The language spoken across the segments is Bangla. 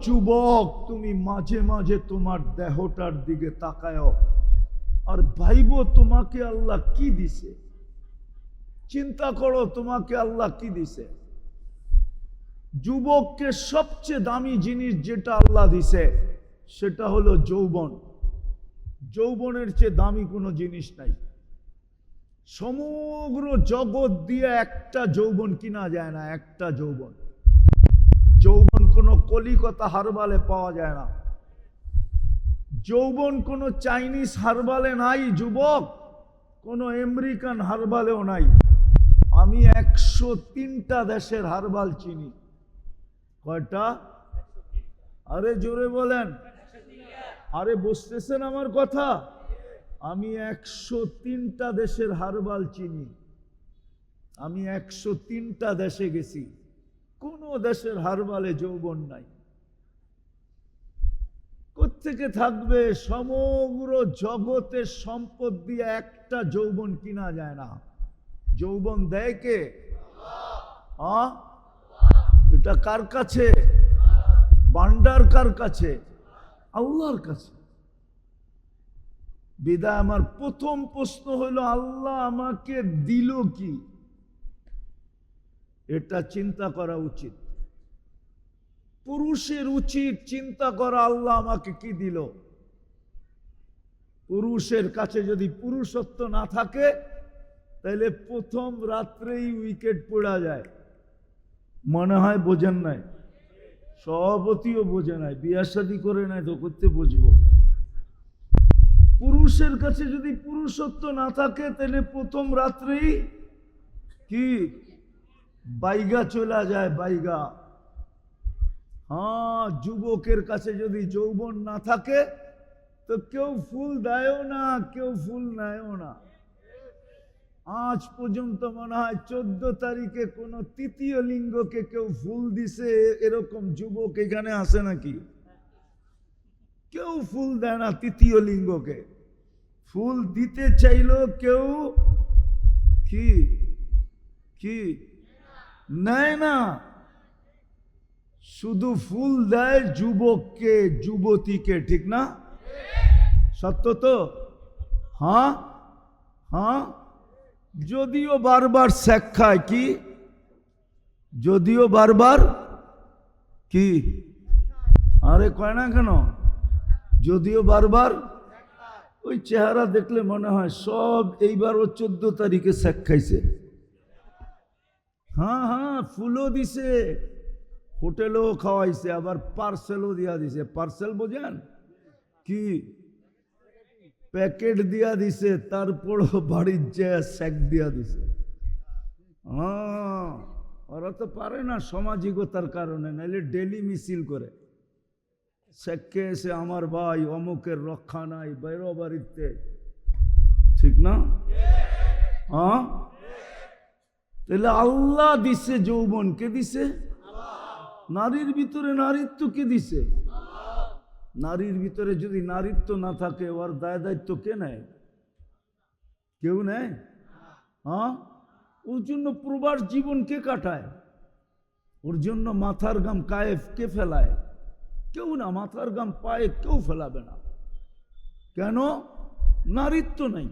যুবক, তুমি মাঝে মাঝে তোমার দেহটার দিকে তাকায়ও আর ভাইবো তোমাকে আল্লাহ কি দিছে। চিন্তা করো তোমাকে আল্লাহ কি দিছে। যুবককে সবচেয়ে দামি জিনিস যেটা আল্লাহ দিছে সেটা হলো যৌবন। যৌবনের চেয়ে দামি কোনো জিনিস নাই। সমগ্র জগৎ দিয়ে একটা যৌবন কিনা যায় না। একটা যৌবন, যৌবন কোনো কলিকাতা হারবালে পাওয়া যায় না। যৌবন কোনো চাইনিজ হারবালে নাই যুবক, কোনো আমেরিকান হারবালেও নাই। আমি 103টা দেশের হারবাল চিনি। কয়টা? আরে জোরে বলেন, আরে বুঝতেছেন আমার কথা? আমি 103টা দেশের হারবাল চিনি। আমি 103টা দেশে গেছি, কোন দেশের হারবালে যৌবন নাই। কোত্থেকে থাকবে? সমগ্র জগতের সম্পদ দিয়ে একটা যৌবন কিনা যায় না। যৌবন দেয় কে? এটা কার কাছে? ভান্ডার কার কাছে? আল্লাহর কাছে। বিদায় আমার প্রথম প্রশ্ন হলো, আল্লাহ আমাকে দিল কি? এটা চিন্তা করা উচিত। পুরুষের উচিত চিন্তা করা, আল্লাহ আমাকে কি দিল। পুরুষের কাছে যদি পুরুষত্ব না থাকে তাহলে প্রথম রাত্রেই উইকেট পড়া যায়। মনে হয় বোঝেন নাই, সভাপতিও বোঝে নাই, বিয়া শাদী করে নাই তো করতে বুঝবো। পুরুষের কাছে যদি পুরুষত্ব না থাকে তাহলে প্রথম রাত্রেই কি বাইগা চলা যায়, বাইগা। হ্যাঁ, যুবকের কাছে যদি যৌবন না থাকে তো কেউ ফুল দেয়ও না, কেউ ফুল নেয়ও না। আজ পর্যন্ত মনে হয় 14 তারিখে কোন তৃতীয় লিঙ্গকে কেউ ফুল দিছে এরকম যুবক এখানে আসে নাকি? কেউ ফুল দেয় না তৃতীয় লিঙ্গকে। ফুল দিতে চাইলো কেউ কি কি নেয় না। শুধু ফুল দেয় যুবককে, যুবতীকে। ঠিক না? সত্য তো? হ্যাঁ হ্যাঁ। যদিও বারবার শেখ খায়। কি? যদিও বারবার কি? আরে কয় না কেন? যদিও বারবার। ওই চেহারা দেখলে মনে হয় সব এইবারও 14 তারিখে শেখ খাইছে। হ্যাঁ হ্যাঁ, ফুলও দিছে, হোটেলও খাওয়াইছে, আবার পার্সেলও দিয়া দিছে। পার্সেল বোঝেন কি? প্যাকেট দিয়া দিছে, তারপরও বাড়ির যে শেক দিয়া দিছে। হ্যাঁ, ওরা তো পারে না সামাজিকতার কারণে, নাইলে ডেলি মিছিল করে। শেখকে এসে আমার ভাই অমুকের রক্ষা নাই, বাইরো বাড়িতে। ঠিক না? হ্যাঁ, তাহলে আল্লাহ দিছে যৌবন। কে দিছে? নারীর ভিতরে নারীত্ব কে দিছে? নারীর ভিতরে যদি নারীত্ব না থাকে ওর দায় দায়িত্ব কে নেয়? কেউ নেয়? হ্যাঁ, ওর জন্য প্রবাস জীবন কে কাটায়? ওর জন্য মাথার গাম কায়েফ কে ফেলায়? কেউ না। মাথার গাম পায়ে কেউ ফেলাবে না। কেন? নারীত্ব নাই।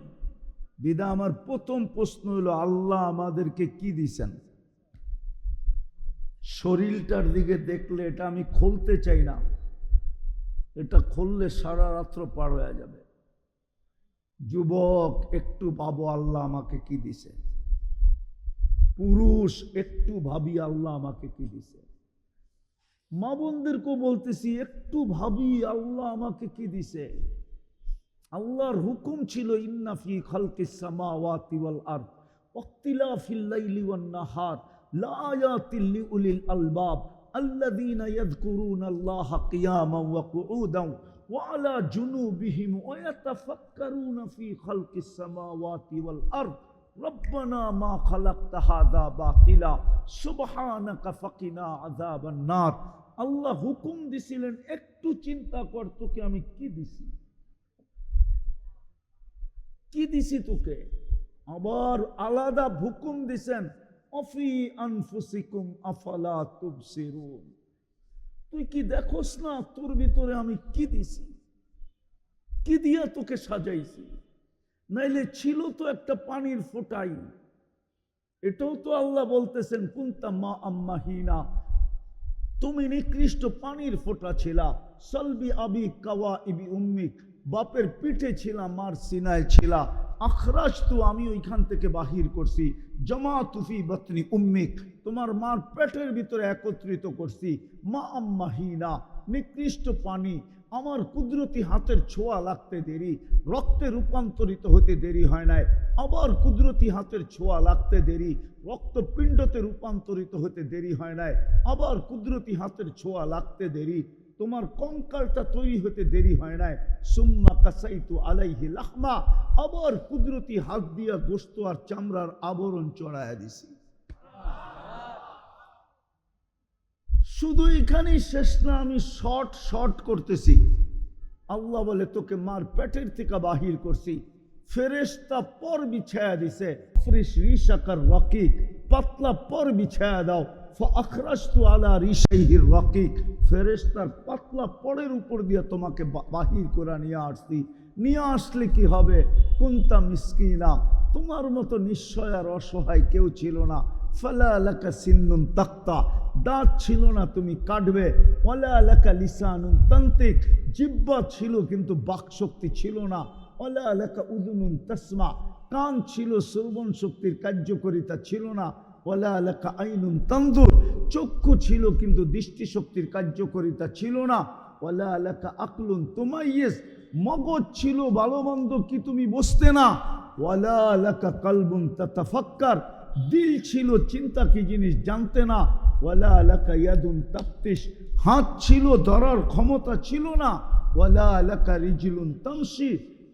বিদা আমার প্রথম প্রশ্ন হলো, আল্লাহ আমাদেরকে কি দিছেন? শরীরটার দিকে দেখলে এটা আমি খুলতে চাই না, এটা খুললে সারা রাত্র পার হয়ে যাবে। যুবক, একটু ভাবো আল্লাহ আমাকে কি দিছে। পুরুষ, একটু ভাবি আল্লাহ আমাকে কি দিছে। মা বোনদেরকেও বলতেছি, একটু ভাবি আল্লাহ আমাকে কি দিছে। আল্লাহর হুকুম ছিল, ইন্না ফি খালকিস সামাওয়াতি ওয়াল আরদ ওয়াখতিলাফিল লাইলি ওয়ান নাহার লাআয়াতিল লিউলিল আলবাব আল্লাযীনা ইয়াযকুরুনাল্লাহা কিয়ামান ওয়া কুউদান ওয়া আলা জুনুবিহিম ওয়া ইয়াতাফাক্কারুনা ফি খালকিস সামাওয়াতি ওয়াল আরদ রব্বানা মা খালাকতা হাযা বাতিলা সুবহানাকা ফাকিনা আযাবান নার। আল্লাহ হুকুম দিছিলেন, একটু চিন্তা কর তোকে আমি কি দিছি, কি দিছি তোকে। আবার আলাদা হুকুম দিছেন, অফি আনফুসিকুম আফালা তুবসিরুন। তুই কি দেখোস না তোর ভিতরে আমি কি দিছি, কি দিয়া তোকে সাজাইছি? নাইলে ছিল তো একটা পানির ফোঁটাই। এটাও তো আল্লাহ বলতেছেন কুনতা মা আম্মাহিনা, তুমি নিকৃষ্ট পানির ফোঁটা ছিলা। সলবি আবি কাওয়া ইবি উম্মিক, বাপের পিঠে ছিলা, মার সিনায় ছিলা। আখরাজ তু, আমি ওইখান থেকে বাহির করছি। জমা তুফি বতনি উম্মিক, তোমার মার পেটের ভিতরে একত্রিত করছি। মা আম্মাহিনা, নিকৃষ্ট পানি। আমার কুদরতি হাতের ছোঁয়া লাগতে দেরি, রক্তে রূপান্তরিত হতে দেরি হয় নাই। আবার কুদরতি হাতের ছোঁয়া লাগতে দেরি, রক্তপিণ্ডতে রূপান্তরিত হতে দেরি হয় নাই। আবার কুদরতি হাতের ছোঁয়া লাগতে দেরি, তোমার কঙ্কালটা তৈরি হতে দেরি হয় নাই। সুম্মা কাসাইতু আলাইহি লাহমা, আবার কুদরতি হাত দিয়া গোশত আর চামড়ার আবরণ চড়াইয়া দিছি। শুধু এখানেই শেষ না, আমি শর্ট করতেছি। আল্লাহ বলে তোকে মার পেটের থেকে বাহির করছি, ফেরেশতা পর বিছায়া দিছে। ফ্রিশ রিশাকার রকিক, পাতলা পর বিছায়া দাও। ফাখরাজতু আলা রিশাইহির রকিক, ফেরেশতার পাতলা পরের উপর দিয়ে তোমাকে বাহির করে নিয়ে আসছি। নিয়ে আসলে কি হবে? কুনতা মিসকিনা, তোমার মতো নিশ্চয় আর অসহায় কেউ ছিল না। ফালা লাকা সিন্নুন তাক্তা, দাঁত ছিল না তুমি কাটবে। ওয়ালা লাকা লিসানুন তান্তিক, জিহ্বা ছিল কিন্তু বাকশক্তি ছিল না। ওয়ালা লাকা উযুনুন তাসমা, কান ছিল, শ্রবণ শক্তির কার্যকারিতা ছিল না। ওয়ালা লাকা আইনুন তানদুর, চক্ষু ছিল কিন্তু দৃষ্টিশক্তির কার্যকারিতা ছিল না। ওয়ালা লাকা আকলুন তুমাইয়িজ, মগজ ছিল, ভালো মন্দ কি তুমি বুঝতে না। ওয়ালা লাকা কলবুন তাতাফাক্কার, দিল ছিল, চিন্তা কি জিনিস জানতে না। ওয়ালা লাকা ইয়াদুন তাফতিশ, হাত ছিল, ধরার ক্ষমতা ছিল না। ওয়ালা লাকা রিজলুন তামশি,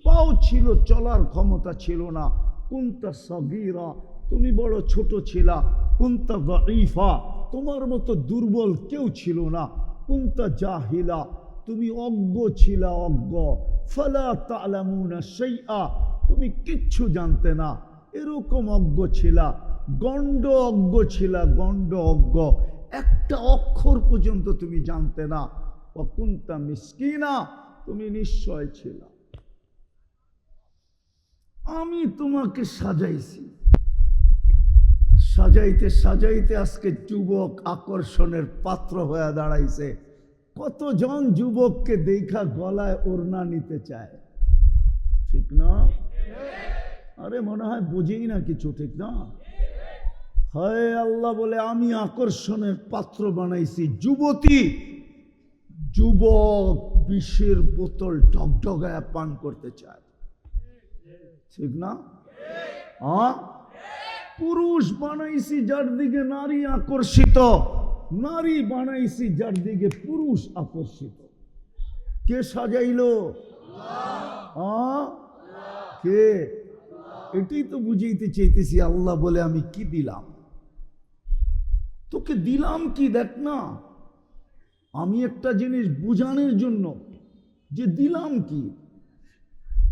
পাও ছিল, চলার ক্ষমতা ছিল না। কুনতা সাগীরা, তুমি বড় ছোট ছিলা। কুনতা যায়ীফা, তোমার মতো দুর্বল কেউ ছিল না। কুনতা জাহিলা, তুমি অজ্ঞ ছিলা, অজ্ঞ। ফালা তা'লামুনা শাইআ, তুমি কিচ্ছু জানতে না, এরকম অজ্ঞ ছিলা। গণ্ড অজ্ঞ ছিলা, গণ্ড অজ্ঞ, একটা অক্ষর পর্যন্ত তুমি জানতে না। ওয়াকুনতা মিসকিনা, তুমি নিশ্চয় ছিলা। আমি তোমাকে সাজাইছি, সাজাইতে সাজাইতে আজকে যুবক আকর্ষণের পাত্র হয়ে দাঁড়াইছে। কতজন যুবককে দেখা গলায় ওড়না নিতে চায়, ঠিক না? আরে মনে হয় বুঝেই না কিছু, ঠিক না? হয় আল্লাহ বলে আমি আকর্ষণের পাত্র বানাইছি যুবতী। যুবক বিষের বোতল ঢকঢকায় পান করতে চায়, ঠিক না? পুরুষ বানাইছি যার দিকে নারী আকর্ষিত, নারী বানাইছি যার দিকে পুরুষ আকর্ষিত। কে সাজাইলো? কে? এটাই তো বুঝাইতে চাইতেছি। আল্লাহ বলে আমি কি দিলাম তোকে, দিলাম কি দেখ না। আমি একটা জিনিস বুঝানোর জন্য যে দিলাম কি,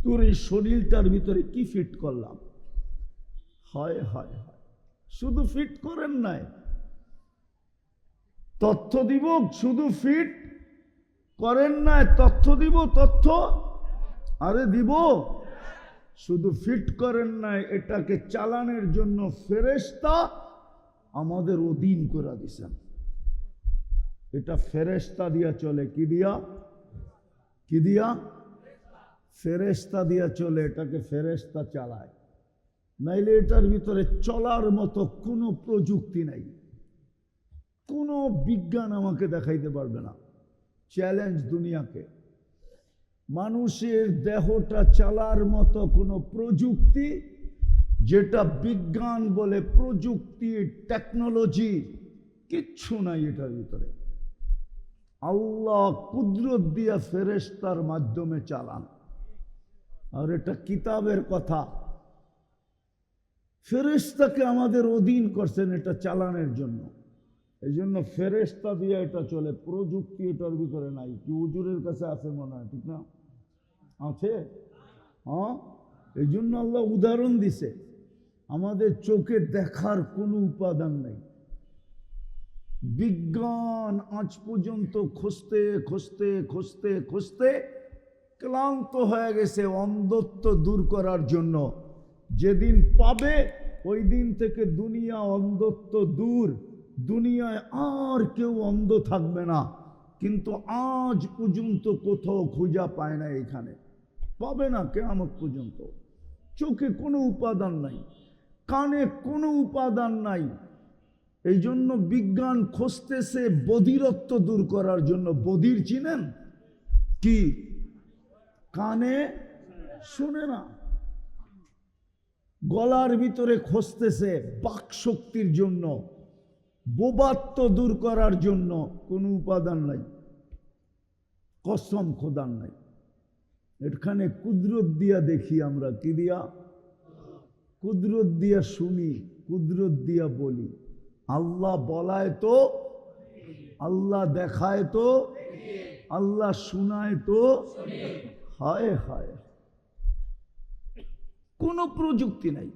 তোর এই শরীরটার ভিতরে কি ফিট করলাম। হয় হয় হয়, শুধু ফিট করেন নাই, তথ্য দিব। শুধু ফিট করেন নাই, তথ্য দিব। তথ্য আরে দিব। শুধু ফিট করেন নাই, এটাকে চালানোর জন্য ফেরেশতা আমাদের অধীন করে দিছেন। এটা ফেরেশতা দিয়া চলে। কি দিয়া? কি দিয়া? ফেরেশতা দিয়া চলে। এটাকে ফেরেশতা চালায়, নাইলে এটার ভিতরে চলার মতো কোনো প্রযুক্তি নাই, কোনো বিজ্ঞান আমাকে দেখাইতে পারবে না। চ্যালেঞ্জ দুনিয়াকে, মানুষের দেহটা চালার মতো কোনো প্রযুক্তি, যেটা বিজ্ঞান বলে প্রযুক্তি, টেকনোলজি, কিচ্ছু নাই এটার ভিতরে। আল্লাহ কুদরত দিয়া ফেরেশতার মাধ্যমে চালান। আর এটা কিতাবের কথা, ফেরেশতাকে আমাদের অধীন করছেন এটা চালানোর জন্য। এই জন্য ফেরেশতা দিয়ে এটা চলে, প্রযুক্তি এটার ভিতরে নাই। কি হুজুরের কাছে আছে মনে হয়, ঠিক না? আছে। এই জন্য আল্লাহ উদাহরণ দিছে, আমাদের চোখে দেখার কোনো উপাদান নাই, বিজ্ঞান আজ পর্যন্ত খুঁজতে খুঁজতে খুঁজতে খুঁজতে ক্লান্ত হয়ে গেছে অন্ধত্ব দূর করার জন্য। যেদিন পাবে ওই দিন থেকে দুনিয়া অন্ধত্ব দূর, দুনিয়ায় আর কেউ অন্ধ থাকবে না। কিন্তু আজ পর্যন্ত কোথাও খুঁজা পায় না, এখানে পাবে না কিয়ামত পর্যন্ত। চোখে কোনো উপাদান নাই, কানে কোনো উপাদান নাই। এই জন্য বিজ্ঞান খুঁজতেছে বধিরত্ব দূর করার জন্য। বধির চিনেন কি? কানে শুনে না। গলার ভিতরে খুঁজতেছে বাক শক্তির জন্য, বোবাত্ব দূর করার জন্য। কোনো উপাদান নাই, কসম খোদার নাই। এখানে কুদরত দিয়া দেখি আমরা। কি দিয়া? কুদরত দিয়া শুনি, কুদরত দিয়া বলি। আল্লাহ বলায় তো, আল্লাহ দেখায় তো, আল্লাহ শুনায় তো। হায় হায়, কোনো প্রযুক্তি নাই।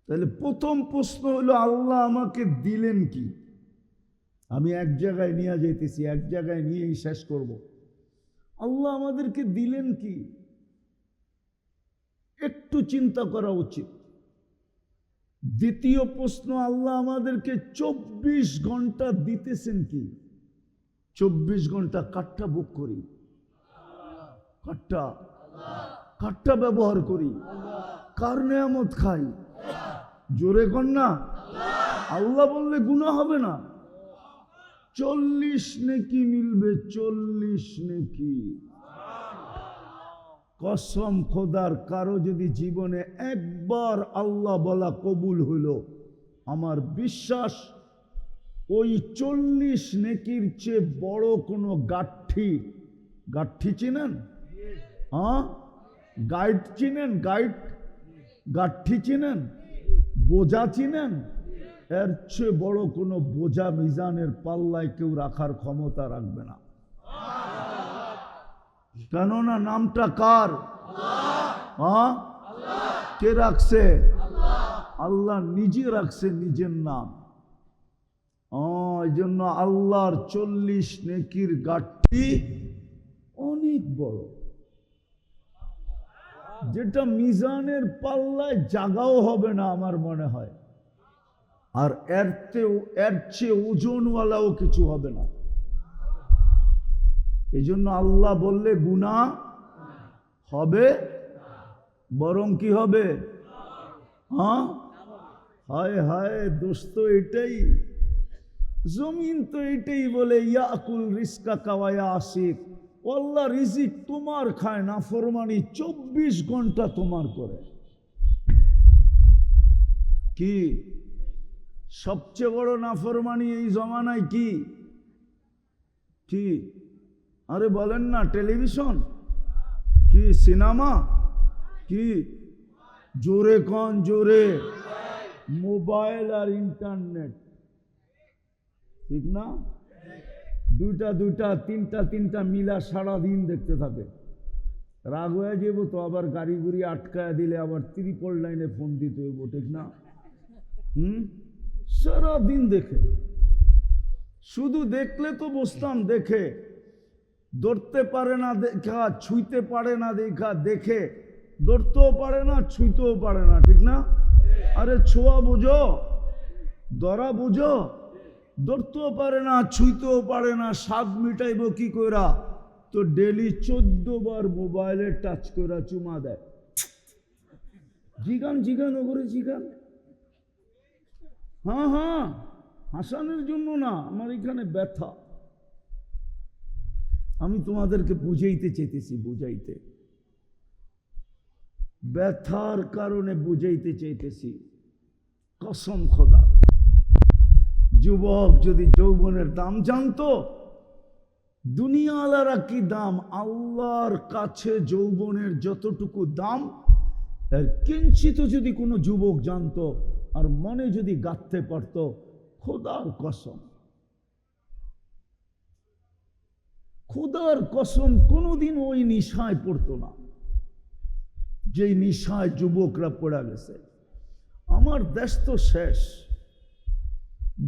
তাহলে প্রথম প্রশ্ন হলো আল্লাহ আমাকে দিলেন কি? আমি এক জায়গায় নিয়ে যাইতেছি, এক জায়গায় নিয়েই শেষ করব। আল্লাহ আমাদেরকে দিলেন কি? একটু চিন্তা করা উচিত। দ্বিতীয় প্রশ্ন, আল্লাহ আমাদেরকে 24 ঘন্টা দিতেছেন কি? 24 ঘন্টা কাঠটা বুক করি, কাঠটা ব্যবহার করি, কার নেয়ামত খাই? জোরে কর না। আল্লাহ বললে গুনাহ হবে না। 40 নেকি মিলবে, 40 নেকি। কসম খোদার, কারো যদি জীবনে একবার আল্লাহ বলা কবুল হইল, আমার বিশ্বাস ওই 40 নেকির চেয়ে বড় কোনো গাঠি চিনেন? হ্যাঁ, গাইড চিনেন? গাঠি চিনেন? বোঝা চিনেন? এর চেয়ে বড় কোনো বোঝা মিজানের পাল্লায় কেউ রাখার ক্ষমতা রাখবে না। কেননা নামটা কার? হ্যাঁ, কে রাখছে? আল্লাহ নিজে রাখছে নিজের নাম। এই জন্য আল্লাহর 40 নেকির গাঠি অনেক বড়, যেটা মিজানের পাল্লায় জাগাও হবে না আমার মনে হয়। আর এর চেয়ে ওজনওয়ালাও কিছু হবে না। এই জন্য আল্লাহ বললে গুনাহ হবে, বরং কি হবে? হ্যাঁ, হায় হায় দোস্ত, এটাই জমিন তো এটাই বলে, ইয়াকুল রিজকা কাওয়া আসিক। আল্লাহ রিজিক তোমার খায়, না ফরমানি 24 ঘন্টা তোমার করে। কি সবচেয়ে বড় নাফরমানি এই জমানায়? কি কি আরে বলেন না, টেলিভিশন কি, সিনেমা কি? জোরে কন, জোরে। মোবাইল আর ইন্টারনেট, ঠিক না? দুইটা তিনটা মিলা সারাদিন দেখতে থাকে। রাগ হয়ে যাবো তো, আবার গাড়ি গুড়ি আটকায় দিলে আবার 3 লাইনে ফোন দিতে হইব, ঠিক না? সারাদিন দেখে। শুধু দেখলে তো বসতাম, দেখে ধরতে পারে না দেখা, ছুঁইতে পারে না দেখা, দেখে ধরতেও পারে না, ছুঁইতেও পারে না, ঠিক না? আরে ছোঁয়া বোঝো, ধরা বোঝো। ধরতেও পারে না, ছুঁইতেও পারে না, স্বাদ মিটাইব কি কইরা? তো ডেলি 14 বার মোবাইলে টাচ কইরা চুমা দেয়। জিগান ওগরে জিগান। হ্যাঁ, হাসানের জন্য না, আমার এখানে ব্যথা। আমি তোমাদেরকে বুঝাইতে চাইতেছি, ব্যথার কারণে বুঝাইতে চাইতেছি। কসম খোদা, যুবক যদি যৌবনের দাম জানতো, দুনিয়াওয়ালারা কি দাম, আল্লাহর কাছে যৌবনের যতটুকু দাম এর কিঞ্চিত যদি কোনো যুবক জানতো আর মনে যদি গাঁথতে পারত, খোদার কসম কোনোদিন ওই নিশায় পড়তো না যেই নিশায় যুবকরা পড়া গেছে। আমার দেশ তো শেষ,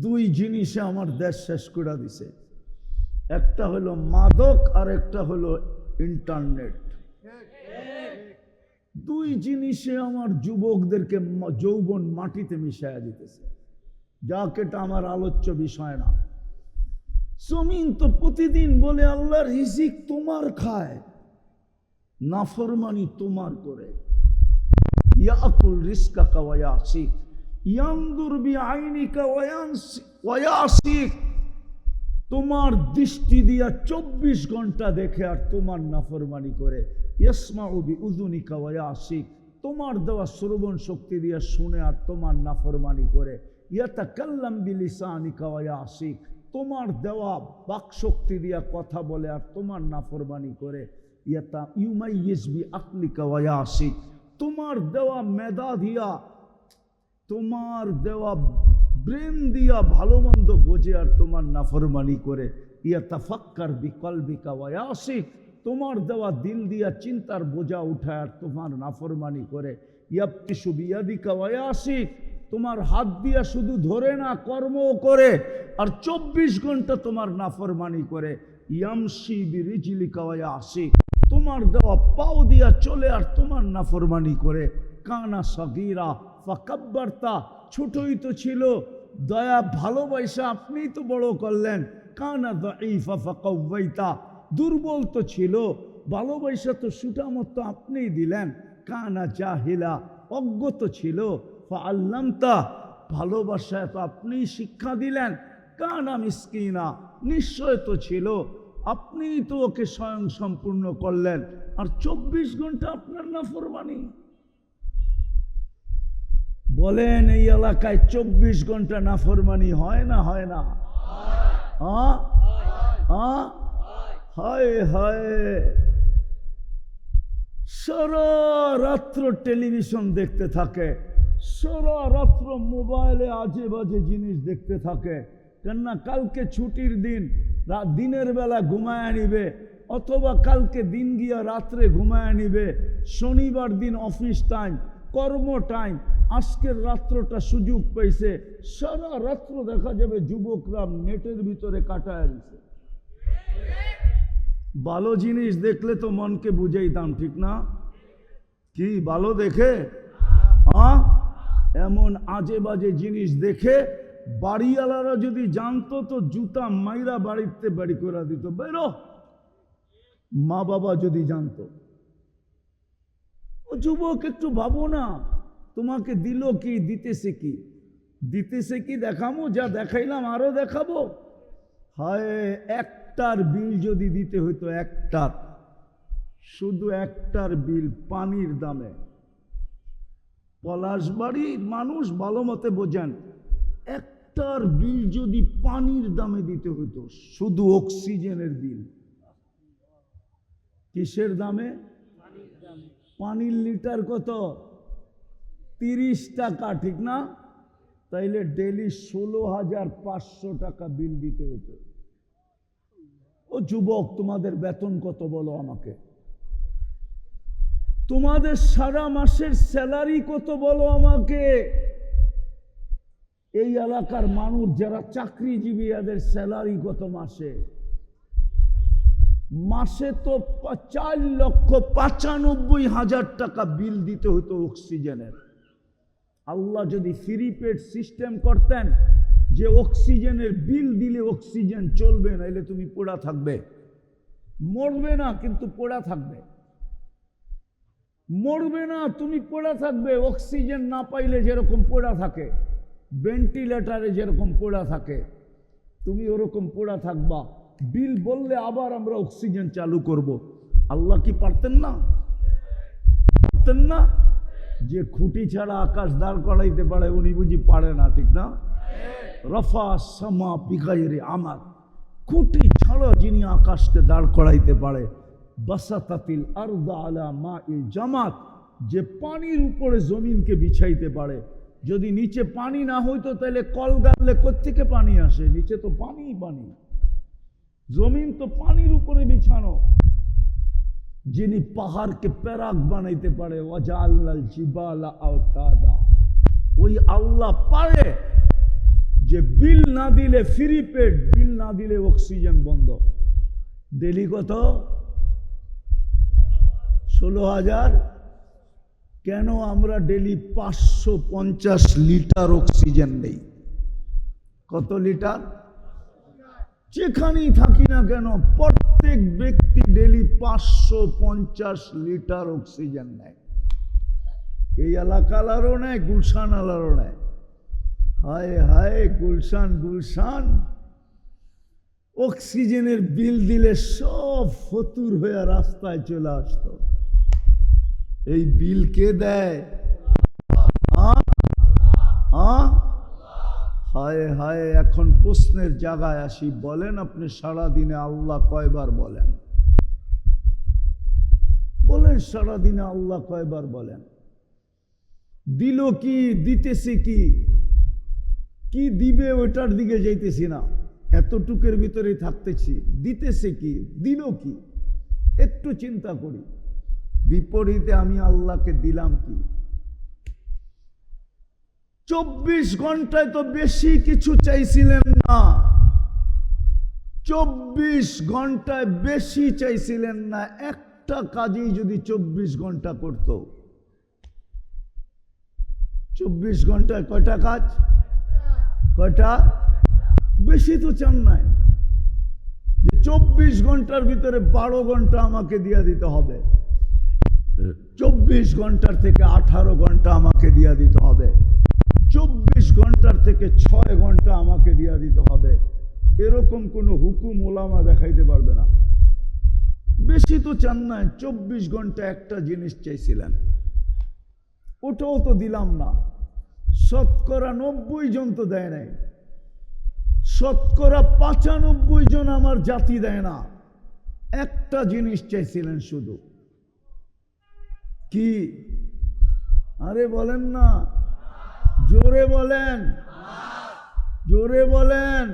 দুই জিনিসে আমার দেশ শেষ করে দিছে, একটা হলো মাদক আর একটা হলো ইন্টারনেট। দুই জিনিসে আমার যুবকদেরকে যৌবন মাটিতে মিশাইয়া দিতেছে, যাকে এটা আমার আলোচ্য বিষয় না। জমিন তো প্রতিদিন বলে আল্লাহর রিজিক তোমার খায়, নাফরমানি তোমার করে। ইয়াকুল রিজকাকা ওয়া ইয়াসিক, ইয়ানদুর বিআইনিকা ওয়া ইয়াসিক, তোমার দৃষ্টি দিয়া 24 ঘন্টা দেখে আর তোমার নাফরমানি করে। ইয়াসমাউ বিউযুনিকা ওয়া ইয়াসিক, তোমার দেওয়া শ্রবণ শক্তি দিয়া শুনে আর তোমার নাফরমানি করে। ইয়াতাকাল্লাম বিলিসানিকা ওয়া ইয়াসিক, তোমার দেওয়া বাক শক্তি দিয়া কথা বলে আর তোমার নাফরমানি করে। ইউমাইয়িজ বিআকলিকা ওয়া ইয়াসিক, তোমার দেওয়া মেধা দিয়া, তোমার দেওয়া ব্রেন দিয়া ভালো মন্দ বোঝে আর তোমার নাফরমানি করে। ইয়াতাফাক্কার বিকলবিকা ওয়া ইয়াসিক, তোমার দেওয়া দিল দিয়া চিন্তার বোঝা উঠায় আর তোমার নাফরমানি করে। ইয়াবতিশু বিয়াদিকা ওয়া ইয়াসিক, তোমার হাত দিয়া শুধু ধরে না কর্মও করে আর 24 ঘন্টা তোমার নাফরমানি করে। ইয়ামশি বিরিজলিকা ওয়া ইয়াসিক, তোমার দেওয়া পাও দিয়া চলে আর তোমার নাফরমানি করে। কানা সগীরা ফাকাব্বারতা, ছোটই তো ছিল, দয়া ভালোবাসা আপনিই তো বড় করলেন। কানা দাঈফা ফাকাওয়াইতা, দুর্বল তো ছিল, ভালোবাসা তো সুটামত আপনিই দিলেন। কানা জাহিলা, অজ্ঞত ছিল, ফাআল্লামতা, ভালোবাসা তো আপনিই শিক্ষা দিলেন। কানা মিসকিনা, নিশ্চয় তো ছিল, আপনিই তো ওকে স্বয়ং সম্পূর্ণ করলেন আর 24 ঘন্টা আপনার নাফরমানি। বলেন এই এলাকায় 24 ঘন্টা নাফরমানি হয় না হয় না? হায় হায়, সারা রাত্র টেলিভিশন দেখতে থাকে, সারা রাত্র মোবাইলে আজে বাজে জিনিস দেখতে থাকে। কেননা কালকে ছুটির দিন, দিনের বেলা ঘুমায় নিবে, অথবা কালকে দিন গিয়া রাত্রে ঘুমায় নিবে। শনিবার দিন অফিস টাইম, কর্ম টাইম, আজকের রাত্রটা সুযোগ পাইছে, সারা রাত্র দেখা যাবে যুবকরা নেটের ভিতরে কাটায় দিছে। ভালো জিনিস দেখলে তো মনকে বুঝাইতাম, ঠিক না? কি ভালো দেখে এমন আজে বাজে জিনিস দেখে বাড়িওয়ালারা যদি জানতো তো জুতা মাইরা বাড়িতে বাড়ি করে দিত, বেরো। মা বাবা যদি জানতো, ও যুবক একটু ভাবো না, তোমাকে দিল কি, দিতেছে কি, দিতেছে কি দেখাবো, যা দেখাইলাম আরো দেখাবো। হায়, একটার বিল যদি দিতে হইতো, একটার, শুধু একটার বিল পানির দামে, পলাশবাড়ির মানুষ ভালো মতে বোঝেন, একটার বিল যদি পানির দামে দিতে হইতো, শুধু অক্সিজেনের বিল। কিসের দামে? পানির লিটার কত? 30 টাকা, ঠিক না? তাইলে ডেলি 16,500 টাকা বিল দিতে হতো। ও যুবক, তোমাদের বেতন কত বলো আমাকে? তোমাদের সারা মাসের স্যালারি কত বলো আমাকে? এই এলাকার মানুষ যারা চাকরিজীবী, এদের স্যালারি কত মাসে? মাসে তো 4,95,000 টাকা বিল দিতে হতো অক্সিজেনের। আল্লাহ যদি ফ্রি পেড সিস্টেম করতেন যে অক্সিজেনের বিল দিলে অক্সিজেন চলবে, নাইলে তুমি পোড়া থাকবে, মরবে না কিন্তু পোড়া থাকবে, মরবে না তুমি পোড়া থাকবে। অক্সিজেন না পাইলে যেরকম পোড়া থাকে, ভেন্টিলেটারে যেরকম পোড়া থাকে, তুমি ওরকম পোড়া থাকবা। বিল বললে আবার আমরা অক্সিজেন চালু করব। আল্লাহ কি পারতেন না? পারতেন না? যে খুঁটি ছাড়া আকাশ দাঁড় করাইতে পারে, উনি বুঝি পারে না, ঠিক না? রফা সামা বিগাইরে আমার, খুঁটি ছাড়া যিনি আকাশকে দাঁড় করাইতে পারে। বাসাতাতিল আরদা আলা মাইল জামাত, যে পানির উপরে জমিনকে বিছাইতে পারে। যদি নিচে পানি না হইতো তাহলে কল গাড়লে কোত্থেকে পানি আসে? নিচে তো পানি পানি, জমিন তো পানির উপরে বিছানো। যিনি পাহাড়কে প্যারাক বানাইতে পারে, ওয়াজআলনাল জিবালা আওতাদা, ওই আল্লাহ পারে যে বিল না দিলে ফ্রি পেড, বিল না দিলে অক্সিজেন বন্ধ। ডেলি কত? 16,000। কেন আমরা ডেলি 550 লিটার অক্সিজেন নেই? কত লিটার? যেখানেই থাকি না কেন প্রত্যেক ব্যক্তি ডেলি 550 লিটার অক্সিজেন নেয়। এই এলাকালারও নেয়, গুলশান আলারও নেয়। হায় হায়, গুলশান গুলশান অক্সিজেনের বিল দিলে সব ফতুর হয়ে রাস্তায় চলে আসতো। এই বিল কে দেয়? হায় হায়, এখন প্রশ্নের জায়গায় আসি। বলেন আপনি সারাদিনে আল্লাহ কয়বার বলেন? বলেন সারাদিনে আল্লাহ কয়বার বলেন? দিল কি, দিতেছে কি, কি দিবে ওটার দিকে যাইতেছি না, এতটুকের ভিতরে থাকতেছি। দিতেছে কি, দিল কি, একটু চিন্তা করি। বিপরীতে আমি আল্লাহকে দিলাম কি? 24 ঘন্টায় তো বেশি কিছু চাইছিলেন না। 24 ঘন্টায় বেশি চাইছিলেন না। একটা কাজেই যদি 24 ঘন্টা করত। 24 ঘন্টায় কয়টা কাজ? কয়টা? বেশি তো চান নাই যে 24 ঘন্টার ভিতরে 12 ঘন্টা আমাকে দিয়ে দিতে হবে, 24 ঘন্টার থেকে 18 ঘন্টা আমাকে দিয়ে দিতে হবে, 24 ঘন্টার থেকে 6 ঘন্টা আমাকে দিয়ে দিতে হবে। এরকম কোনো হুকুম ওলামা দেখাইতে পারবে না। বেশি তো চান নাই, 24 ঘন্টা একটা জিনিস চাইছিলেন, ওটাও তো দিলাম না। শতকরা 90 জন তো দেয় নাই, শতকরা 95 জন আমার জাতি দেয় না। একটা জিনিস চাইছিলেন শুধু, কি? আরে বলেন না, জোরে বলেন, জোরে বলেন।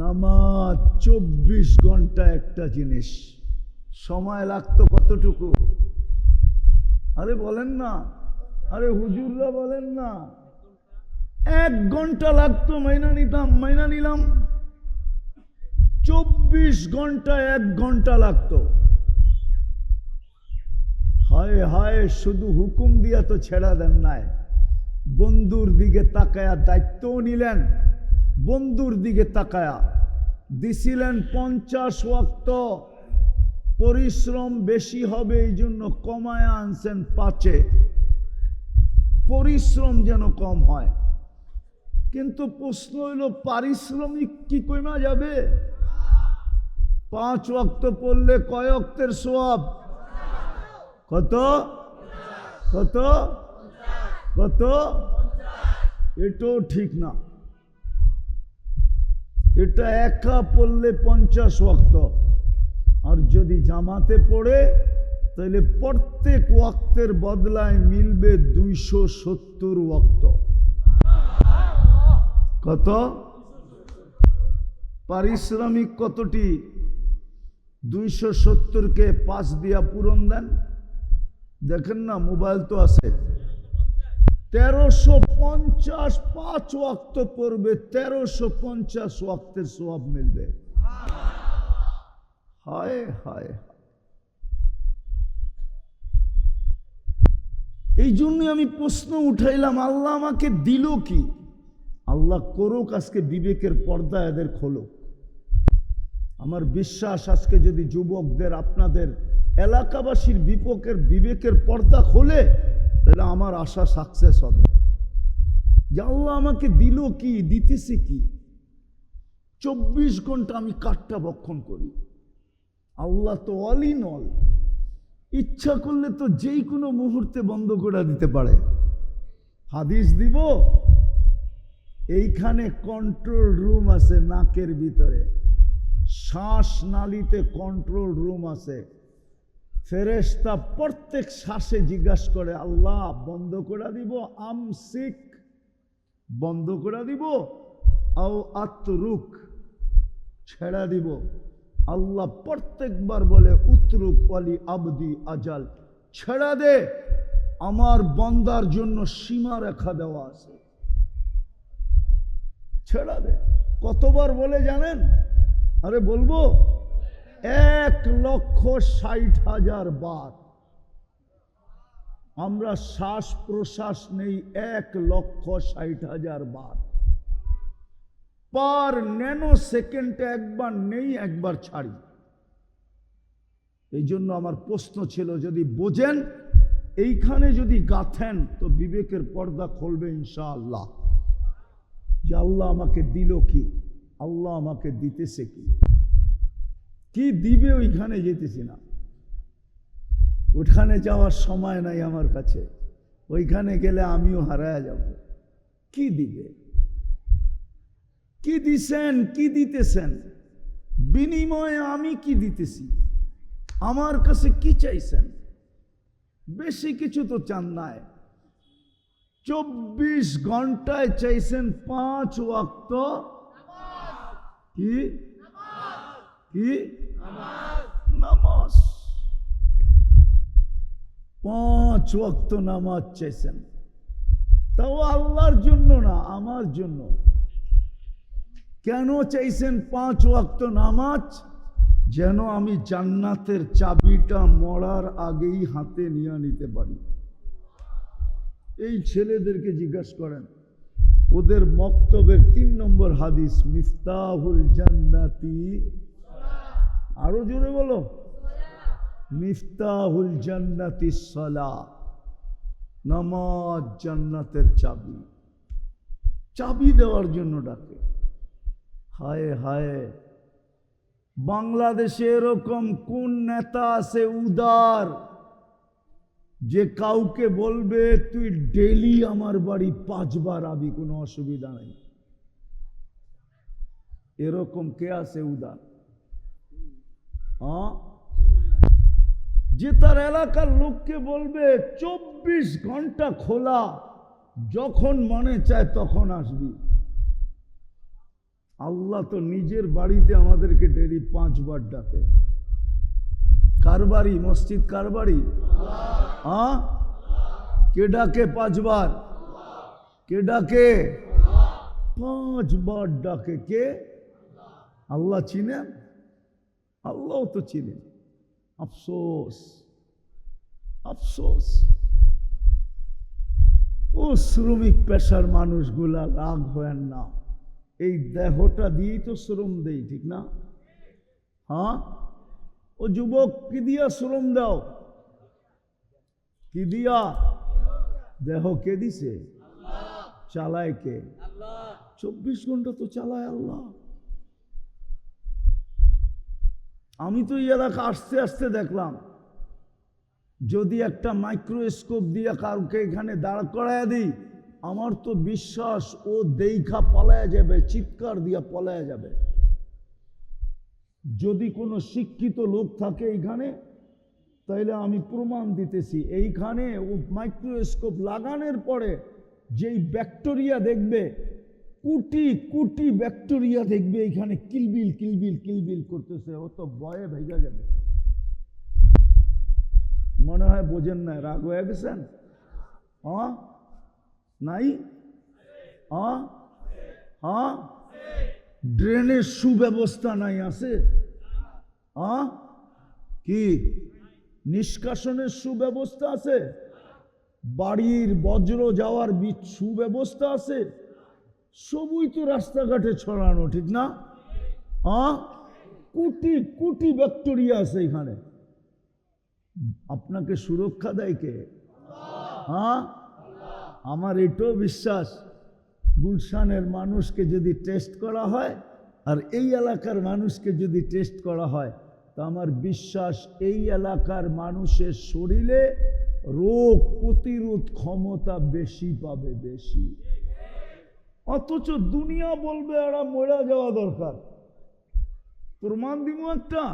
নামাজ। 24 ঘন্টা একটা জিনিস। সময় লাগতো কতটুকু? আরে বলেন না, আরে হুজুররা বলেন না। 1 ঘন্টা লাগতো, মাইনা নিতাম, মাইনা নিলাম। 24 ঘন্টা 1 ঘন্টা লাগতো। হায় হায়, শুধু হুকুম দিয়া তো ছেড়া দেন নাই, বন্ধুর দিকে তাকায়া দায়িত্বও নিলেন। বন্ধুর দিকে তাকায়া দিছিলেন 50 ওয়াক্ত। পরিশ্রম বেশি হবে এই জন্য কমায়া আনছেন 5-এ, পরিশ্রম যেন কম হয়। কিন্তু প্রশ্ন হইল, পারিশ্রমিক কি কমা যাবে? 5 ওয়াক্ত পড়লে কয় ওয়াক্তের সওয়াব? কত কত কত? এটাও ঠিক না। এটা একা পড়লে 50 ওয়াক্ত, আর যদি জামাতে পড়ে তাহলে প্রত্যেক ওয়াক্তের বদলায় মিলবে 270 ওয়াক্ত। কত? পারিশ্রমিক কতটি? 270-কে 5 দিয়া পূরণ দেন। দেখেন না, মোবাইল তো আছে। 1350 5 ওয়াক্ত পড়বে, 1350 ওয়াক্তের সওয়াব মিলবে। হায় হায়, এই জন্য আমি প্রশ্ন উঠাইলাম, আল্লাহ আমাকে দিল কি? আল্লাহ করুক আজকে বিবেকের পর্দা এদের খোলক। আমার বিশ্বাস আজকে যদি যুবকদের, আপনাদের এলাকাবাসীর বিবেকের পর্দা খোলে, তাহলে আমার আশা সাকসেস হবে। যে আল্লাহ আমাকে দিল কি, দিতেছে কি? 24 ঘন্টা আমি কাঠটা ভক্ষণ করি। আল্লাহ তো অল ইন অল, ইচ্ছা করলে তো যেই কোনো মুহূর্তে বন্ধ করে দিতে পারে। হাদিস দিব, এইখানে কন্ট্রোল রুম আছে, নাকের ভিতরে শ্বাস নালীতে কন্ট্রোল রুম আছে। ফেরেশতা প্রত্যেক শ্বাসে জিজ্ঞাসা করে, আল্লাহ বন্ধ করে দিব, আমসিক বন্ধ করে দিব, আও আতরুক ছেড়া দিব। আল্লাহ প্রত্যেকবার বলে, উতরুক ওয়ালি আবদি আজাল, ছেড়া দে, আমার বান্দার জন্য সীমা রেখা দেওয়া আছে। ছেড়া দে। কতবার বলে জানেন? আরে বলবো 1,60,000 বার। আমরা শ্বাস প্রশ্বাস নেই 1,60,000 বার। পার ন্যানো সেকেন্ডে একবার নেই, একবার ছাড়ি। এই জন্য আমার প্রশ্ন ছিল, যদি বোঝেন এইখানে যদি গাথেন তো বিবেকের পর্দা খুলবে ইনশাআল্লাহ। যে আল্লাহ আমাকে দিল কি, আল্লাহ আমাকে দিতেছে কি, কি দিবে ওইখানে যেতেছি না। ওইখানে যাওয়ার সময় নাই আমার কাছে, ওইখানে গেলে আমিও হারায়া যাব। কি দিবে, কি দিছেন, কি দিতেছেন, বিনিময়ে আমি কি দিতেছি, আমার কাছে কি চাইছেন? বেশি কিছু তো চান নাই। 24 ঘন্টায় চাইছেন 5 ওয়াক্ত কি কি নামাজ। 5 ওয়াক্ত নামাজ চাইছেন, তাও আল্লাহর জন্য না, আমার জন্য। কেন চাইছেন 5 ওয়াক্ত নামাজ? যেন আমি জান্নাতের চাবিটা মরার আগেই হাতে নিয়ে নিতে পারি। এই ছেলেদেরকে জিজ্ঞাসা করেন, ওদের মক্তবের 3 নম্বর হাদিস, মিফতাহুল জান্নাতি, আরো জোরে বলো, মিফতাহুল জান্নাতি সালাহ। নামাজ জান্নাতের চাবি। চাবি দেওয়ার জন্য ডাকে। হায় হায়, বাংলাদেশে এরকম কোন নেতা আছে উদার, যে কাউকে বলবে তুই ডেলি আমার বাড়ি 5 বার আবি, কোনো অসুবিধা নেই? এরকম কে আছে উদার? যে তার এলাকার লোককে বলবে 24 ঘন্টা খোলা, যখন মনে চায় তখন আসবি। আল্লাহ তো নিজের বাড়িতে আমাদেরকে ডেলি 5 বার ডাকে। কার বাড়ি? মসজিদ কার বাড়ি? কে ডাকে 5 বার? কে ডাকে? 5 বার ডাকে। কে? আল্লাহ চিনেন? আল্লাহ তো চিনেন। আফসোস, আফসোস। ও শ্রমিক পেশার মানুষগুলা, রাগ হয় না, এই দেহটা দিয়েই তো শ্রম দেই, ঠিক না? ও যুবক, কি দিয়া শ্রম দাও? কি দিয়া? দেহ কে দিছে? চালায় কে? 24 ঘন্টা তো চালায় আল্লাহ। আমি তো এই এলাকা আসতে আসতে দেখলাম, যদি একটা মাইক্রোস্কোপ দিয়ে কাউকে এখানে দাঁড় করায় দিই, আমার তো বিশ্বাস ও দেইখা পলায়া যাবে, চিৎকার দিয়া পলায়া যাবে। যদি কোনো শিক্ষিত লোক থাকে এইখানে, তাইলে আমি প্রমাণ দিতেছি, এইখানে ও মাইক্রোস্কোপ লাগানোর পরে যেই ব্যাকটেরিয়া দেখবে, কোটি কোটি ব্যাকটেরিয়া দেখবে এইখানে কিলবিল কিলবিল কিলবিল করতেছে, ও তো ভয়ে ভেঙে যাবে। মনে হয় বোঝেন না, রাগ হয়ে গেছেন? নাই? ড্রেনের সুব্যবস্থা নাই? আছে? কি নিষ্কাশনের সুব্যবস্থা আছে? বাড়ির বজ্র যাওয়ার সুব্যবস্থা আছে? সবই তো রাস্তাঘাটে ছড়ানো, ঠিক না? কোটি কোটি ব্যাকটেরিয়া আছে এখানে। আপনাকে সুরক্ষা দেয় কে? আমার এটাও বিশ্বাস, গুলশানের মানুষকে যদি টেস্ট করা হয় আর এই এলাকার মানুষকে যদি টেস্ট করা হয়, তা আমার বিশ্বাস এই এলাকার মানুষের শরীরে রোগ প্রতিরোধ ক্ষমতা বেশি পাবে, বেশি। অথচ দুনিয়া বলবে এরা মরে যাওয়া দরকার। প্রমাণ দিব একটা।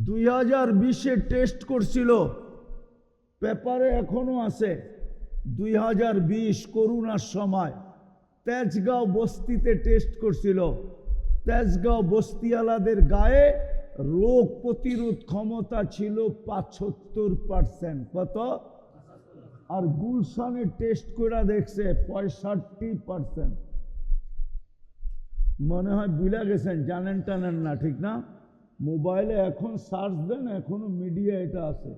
2020-এ টেস্ট করছিল, পেপারে এখনো আছে। 2020 করোনার সময় তেজগাঁও বস্তিতে টেস্ট করছিল। তেজগাঁও বস্তিওয়ালাদের গায়ে রোগ প্রতিরোধ ক্ষমতা ছিল 75%। কত? আর গুলশানে টেস্ট করে দেখছে 65%। মনে হয় ভুলে গেছেন, জানেন টানেন না, ঠিক না? মোবাইলে এখন সার্চ দেন, এখনো মিডিয়া এটা আছে।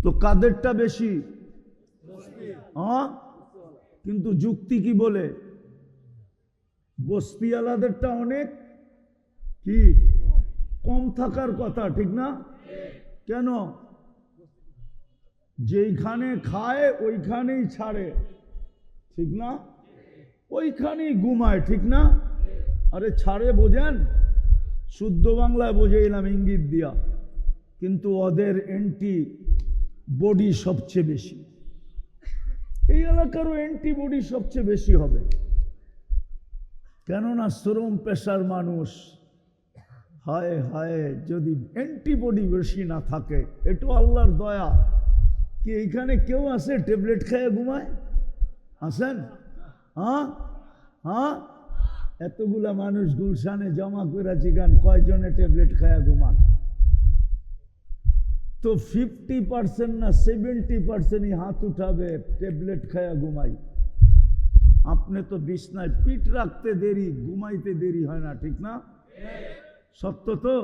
তো কাদেরটা বেশি? হ্যাঁ, কিন্তু যুক্তি কি বলে? বস্তিওয়ালাদেরটা অনেক কি কম থাকার কথা, ঠিক না? কেন? যেইখানে খায় ওইখানেই ছাড়ে, ঠিক না? ওইখানেই ঘুমায়, ঠিক না? আরে ছাড়ে বোঝেন, শুদ্ধ বাংলায় বোঝে এলাম ইঙ্গিত দিয়া, কিন্তু ওদের অ্যান্টি বডি সবচেয়ে বেশি। এই এলাকারও অ্যান্টিবডি সবচেয়ে বেশি হবে, কেননা শ্রম পেশার মানুষ। হায় হায়, যদি অ্যান্টিবডি বেশি না থাকে, এটা আল্লাহর দয়া। কি এইখানে কেউ আছে ট্যাবলেট খেয়ে ঘুমায়? আছেন? হ্যাঁ হ্যাঁ, এতগুলা মানুষ গুলশানে জমা করে জিগান কয়জনে ট্যাবলেট খায়া ঘুমান? তো 50% না 70% হাত উঠাবে ট্যাবলেট খায়া ঘুমাই। আপনি তো বিছনায় পিঠ রাখতে দেরি, ঘুমাইতে দেরি হয় না, ঠিক না? সত্য তো?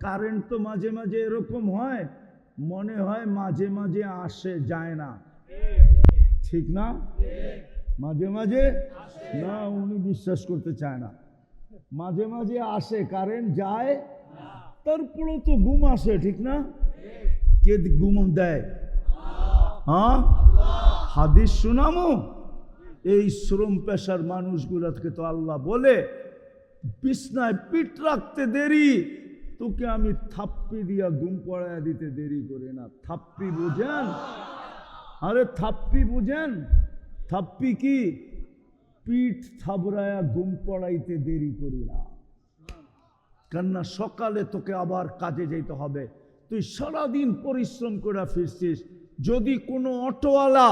কারেন্ট তো মাঝে মাঝে এরকম হয়, মনে হয় মাঝে মাঝে আসে, যায় না, ঠিক না? মাঝে মাঝে না, উনি বিশ্বাস করতে চায় না। মাঝে মাঝে আসে, কারেন্ট যায়, তারপরেও তো ঘুম আসে, ঠিক না? কে ঘুম দেয়? হ্যাঁ, হাদিস শুনামো। এই শ্রম পেশার মানুষগুলোকে তো আল্লাহ বলে, বিছনায় পিঠ রাখতে দেরি, তোকে আমি থাপ্পি দিয়া ঘুম পড়াইয়া দিতে দেরি করি না। থাপ্পি বুঝেন? আরে থাপ্পি বুঝেন? থাপ্পি কি? পিঠ থাবড়ায়া ঘুম পড়াইতে দেরি করি না, কেননা সকালে তোকে আবার কাজে যেতে হবে। তুই সারাদিন পরিশ্রম করে ফিরছিস, যদি কোনো অটোওয়ালা,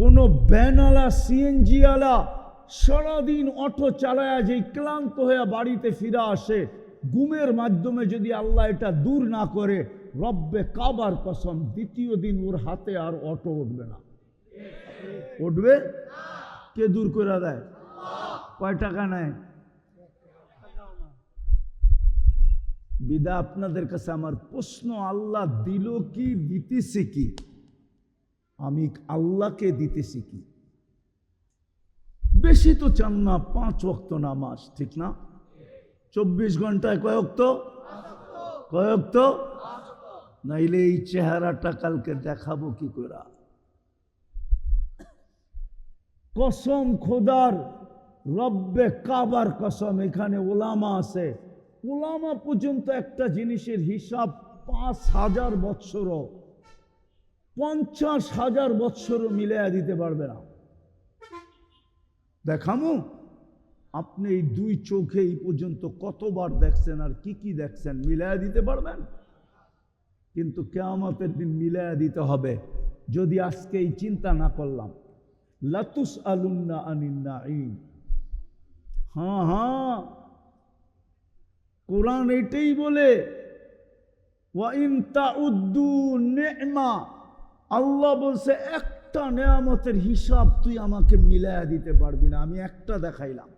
কোনো ভ্যানওয়ালা, সিএনজি ওয়ালা সারাদিন অটো চালায়া যেই ক্লান্ত হয়ে বাড়িতে ফিরে আসে, ঘুমের মাধ্যমে যদি আল্লাহ এটা দূর না করে, রব্বে কাবার কসম, দ্বিতীয় দিন ওর হাতে আর অটো উঠবে না। উঠবে? কে দূর করে দেয়? কয় টাকা নেয়? বিদা আপনাদের কাছে আমার প্রশ্ন, আল্লাহ দিল কি, দিতেছে কি? আমি আল্লাহকে দিতেছি কি? বেশি তো চান না, 5 ওয়াক্ত নামাজ, ঠিক না? 24 ঘন্টায় কয় ওয়াক্ত? কয় ওয়াক্ত? নাইলে এই চেহারাটা কালকে দেখাবো কি করে? কসম খোদার, রব্বে কাবার কসম, এখানে ওলামা আছে, ওলামা পর্যন্ত একটা জিনিসের হিসাব 5,000 বৎসরও, 50,000 বৎসরও মিলাইয়া দিতে পারবে না। দেখামু? আপনি এই 2 চোখে এই পর্যন্ত কতবার দেখছেন আর কি কি দেখছেন, মিলাইয়া দিতে পারবেন? কিন্তু কিয়ামতের দিন মিলাইয়া দিতে হবে। যদি আজকে এই চিন্তা না করলাম, লাতুস আলুন্না আনিন নাঈম। হ্যাঁ হ্যাঁ, কোরআন এটাই বলে, ওয়া ইন তাউদ্দু নি'মা, আল্লাহ বলছে একটা নেয়ামতের হিসাব তুই আমাকে মিলায়া দিতে পারবি না। আমি একটা দেখাইলাম,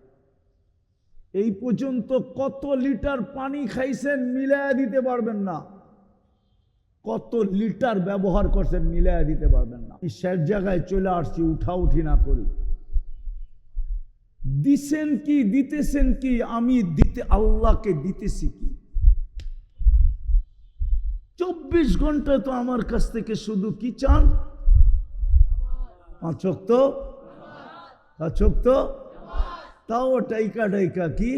এই পর্যন্ত কত লিটার পানি খাইছেন মিলায়া দিতে পারবেন না, কত লিটার ব্যবহার করছেন মিলায়া দিতে পারবেন না। শেষ জায়গায় চলে আসছি, উঠা উঠি না করি। দিছেন কি, দিতেছেন কি? আমি দিতে, আল্লাহকে দিতেছি কি? 24 ঘন্টা তো আমার কাছ থেকে শুধু কি চান? 5 ওয়াক্ত, 5 ওয়াক্ত, তাও ডাইকা ডাইকা কি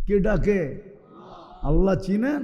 কে ডাকে? আল্লাহ চিনেন?